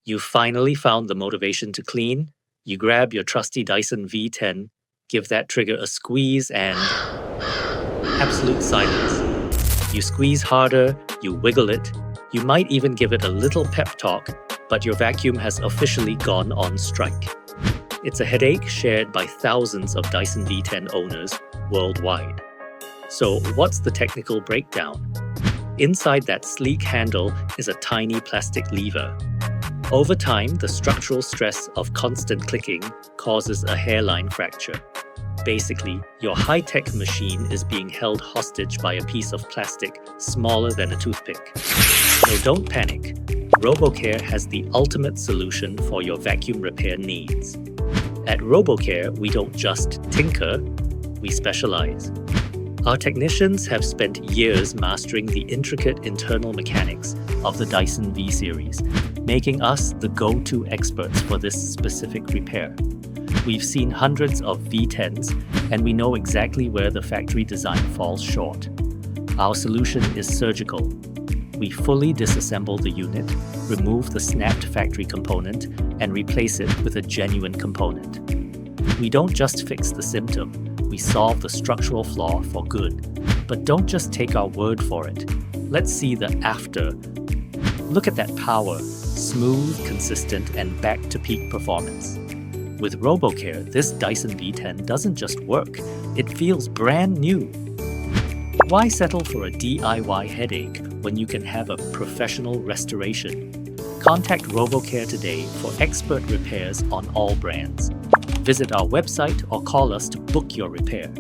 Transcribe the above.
You finally found the motivation to clean. You grab your trusty Dyson V10, give that trigger a squeeze, and absolute silence. You squeeze harder, you wiggle it, you might even give it a little pep talk, but your vacuum has officially gone on strike. It's a headache shared by thousands of Dyson V10 owners worldwide. So, what's the technical breakdown? Inside that sleek handle is a tiny plastic lever. Over time, the structural stress of constant clicking causes a hairline fracture. Basically, your high-tech machine is being held hostage by a piece of plastic smaller than a toothpick. So don't panic. RoboCare has the ultimate solution for your vacuum repair needs. At RoboCare, we don't just tinker, we specialize. Our technicians have spent years mastering the intricate internal mechanics of the Dyson V series, making us the go-to experts for this specific repair. We've seen hundreds of V10s, and we know exactly where the factory design falls short. Our solution is surgical. We fully disassemble the unit, remove the snapped factory component, and replace it with a genuine component. We don't just fix the symptom, we solve the structural flaw for good. But don't just take our word for it. Let's see the after. Look at that power, smooth, consistent, and back to peak performance. With RoboCare, this Dyson V10 doesn't just work, it feels brand new. Why settle for a DIY headache when you can have a professional restoration? Contact RoboCare today for expert repairs on all brands. Visit our website or call us to book your repair.